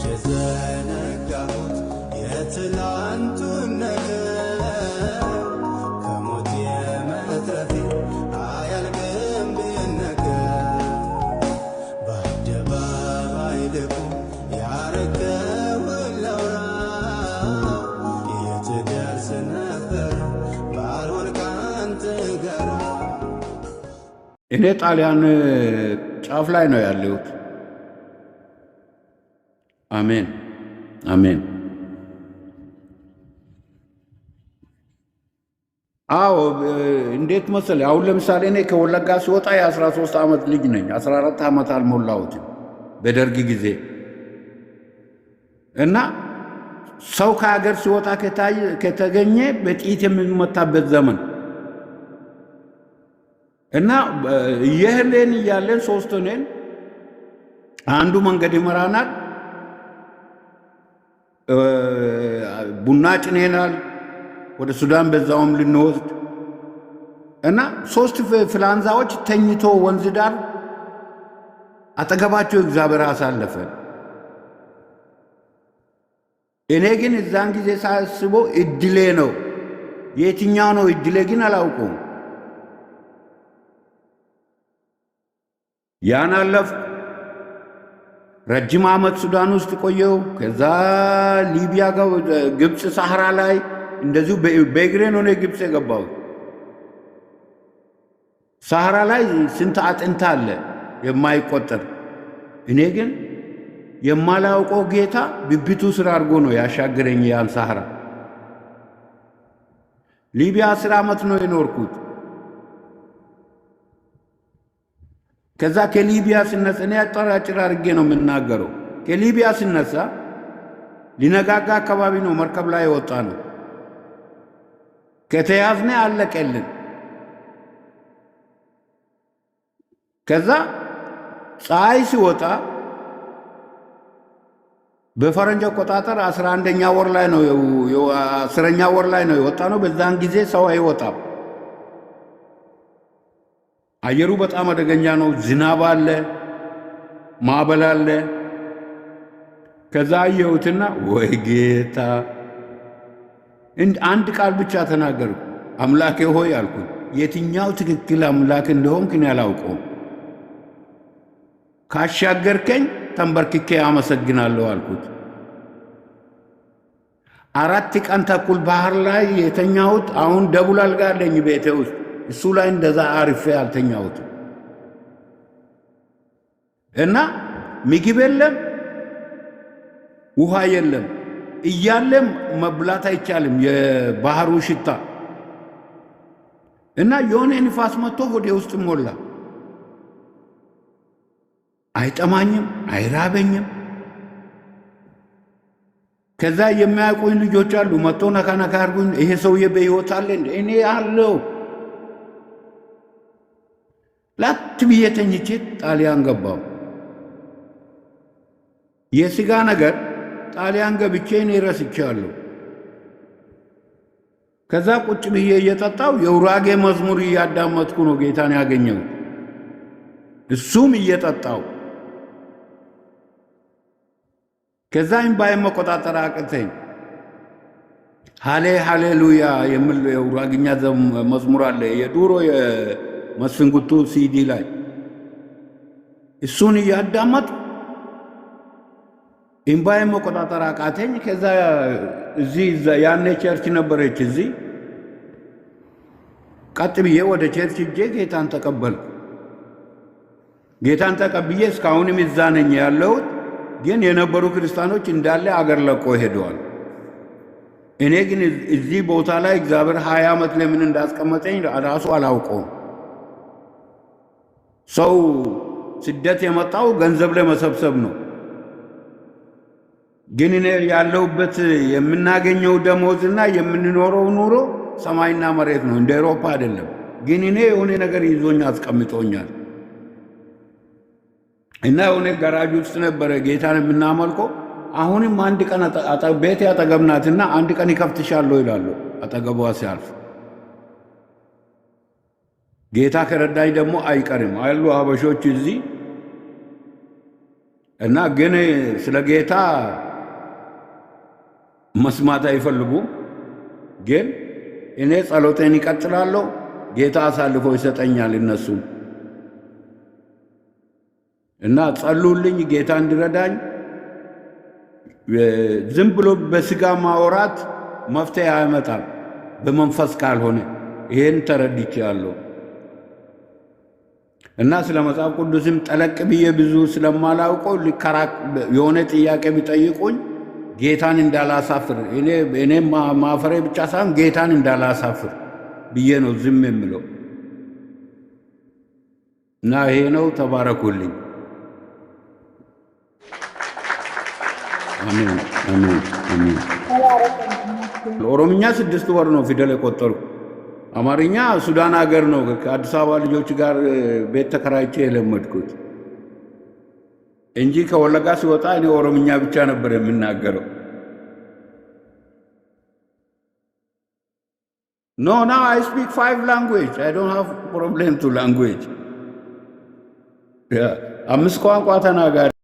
የዘነጋሁት የትላንቱን ነገር ከሞት የመትረፌ አያልቅም ብነገር በአደባባይ ልቁም ያረገውን ላውራ የት ደርስ ነበር ባልሆን ካንተ ጋር። እኔ ጣሊያን ጫፍ ላይ ነው ያለሁት። አሜን አሜን። አዎ እንዴት መሰለህ፣ አሁን ለምሳሌ እኔ ከወለጋ ሲወጣ የ13 ዓመት ልጅ ነኝ። 14 ዓመት አልሞላሁትም በደርግ ጊዜ እና ሰው ከሀገር ሲወጣ ከተገኘ በጥይት የሚመታበት ዘመን እና እየሄድን እያለን ሶስት ሆነን አንዱ መንገድ ይመራናል፣ ቡና ጭኔናል ወደ ሱዳን በዛውም ልንወስድ እና ሶስት ፍላንዛዎች ተኝቶ ወንዝ ዳር አጠገባቸው እግዚአብሔር አሳለፈ። እኔ ግን እዛን ጊዜ ሳስበው እድሌ ነው። የትኛው ነው እድሌ ግን አላውቀውም። ያን አለፍኩ። ረጅም ዓመት ሱዳን ውስጥ ቆየው። ከዛ ሊቢያ ጋር ግብፅ ሳህራ ላይ እንደዚሁ በእግሬ ነው ግብፅ የገባው። ሳህራ ላይ ስንት አጥንት አለ የማይቆጠር። እኔ ግን የማላውቀው ጌታ ብብቱ ስራ አድርጎ ነው ያሻገረኝ ያን ሳህራ። ሊቢያ 10 ዓመት ነው የኖርኩት። ከዛ ከሊቢያ ስነሳ እኔ አጠራጭር አድርጌ ነው የምናገረው። ከሊቢያ ስነሳ ሊነጋጋ አካባቢ ነው መርከብ ላይ የወጣ ነው። ከተያዝነ አለቀልን። ከዛ ፀሐይ ሲወጣ በፈረንጅ አቆጣጠር 11ኛ ወር ላይ ነው 10ኛ ወር ላይ ነው የወጣ ነው። በዛን ጊዜ ሰው አይወጣም። አየሩ በጣም አደገኛ ነው። ዝናብ አለ፣ ማዕበል አለ። ከዛ አየሁትና ወይ ጌታ አንድ ቃል ብቻ ተናገርኩ። አምላኬ ሆይ አልኩኝ። የትኛው ትክክል አምላክ እንደሆንክ እኔ አላውቀውም። ካሻገርከኝ ተንበርክኬ አመሰግናለሁ አልኩት። 4 ቀን ተኩል ባህር ላይ የተኛሁት። አሁን ደቡል አልጋ አለኝ ቤቴ ውስጥ። እሱ ላይ እንደዛ አርፌ አልተኛሁትም እና ምግብ የለም ውሃ የለም እያለም መብላት አይቻልም፣ የባህሩ ሽታ እና የሆነ ንፋስ መጥቶ ወደ ውስጥ ሞላ። አይጠማኝም፣ አይራበኝም። ከዛ የሚያውቁኝ ልጆች አሉ። መጥቶ ነካ ነካ አድርጉኝ። ይሄ ሰውዬ በሕይወት አለ እንዴ? እኔ አለው። ላት ብዬ ተኝቼ ጣሊያን ገባው። የሥጋ ነገር ጣሊያን ገብቼ እኔ ረስቻለሁ። ከዛ ቁጭ ብዬ እየጠጣው የውራጌ መዝሙር እያዳመጥኩ ነው ጌታን ያገኘው። እሱም እየጠጣው ከዛ እምባዬን መቆጣጠር አቅተኝ። ሃሌሉያ የሚል የውራግኛ መዝሙር አለ የዱሮ የመስፍን ጉቱ ሲዲ ላይ። እሱን እያዳመጥ እምባዬን መቆጣጠር አቃተኝ። ከዛ እዚህ ያኔ ቸርች ነበረች እዚህ። ቀጥ ብዬ ወደ ቸርች እጄ ጌታን ተቀበልኩ። ጌታን ተቀብዬ እስካሁንም እዛ ነኝ ያለሁት። ግን የነበሩ ክርስቲያኖች እንዳለ አገር ለቆ ሄደዋል። እኔ ግን እዚህ ቦታ ላይ እግዚአብሔር 20 ዓመት ለምን እንዳስቀመጠኝ ራሱ አላውቀውም። ሰው ስደት የመጣው ገንዘብ ለመሰብሰብ ነው። ግን እኔ ያለሁበት የምናገኘው ደሞዝና የምንኖረው ኑሮ ሰማይና መሬት ነው፣ እንደ አውሮፓ አይደለም። ግን እኔ የሆነ ነገር ይዞኝ አስቀምጦኛል እና የሆነ ጋራጅ ውስጥ ነበረ ጌታን የምናመልከው። አሁንም አንድ ቀን ቤቴ አጠገብ ናትና አንድ ቀን ይከፍትሻለሁ ይላሉ አጠገቧ ሲያልፍ። ጌታ ከረዳኝ ደግሞ አይቀርም አሉ ሀበሾች እዚህ እና ግን ስለ ጌታ መስማት አይፈልጉም። ግን እኔ ጸሎቴን ይቀጥላለሁ። ጌታ አሳልፎ ይሰጠኛል እነሱም እና ጸልዩልኝ ጌታ እንዲረዳኝ። ዝም ብሎ በስጋ ማውራት መፍትሄ አያመጣም በመንፈስ ካልሆነ። ይሄን ተረድቻለሁ። እና ስለ መጽሐፍ ቅዱስም ጠለቅ ብዬ ብዙ ስለማላውቀው የሆነ ጥያቄ ቢጠይቁኝ ጌታን እንዳላሳፍር እኔ ማፈሬ ብቻ ሳይሆን ጌታን እንዳላሳፍር ብዬ ነው ዝም የምለው። እና ይሄ ነው። ተባረኩልኝ። አሜን አሜን አሜን። ኦሮምኛ 6 ወር ነው ፊደል የቆጠርኩ። አማርኛ ሱዳን ሀገር ነው ከአዲስ አበባ ልጆች ጋር ቤት ተከራይቼ የለመድኩት እንጂ ከወለጋ ሲወጣ እኔ ኦሮምኛ ብቻ ነበር የምናገረው። No, now I speak 5 languages. I don't have problem to language. Yeah, 5 ቋንቋ ተናጋሪ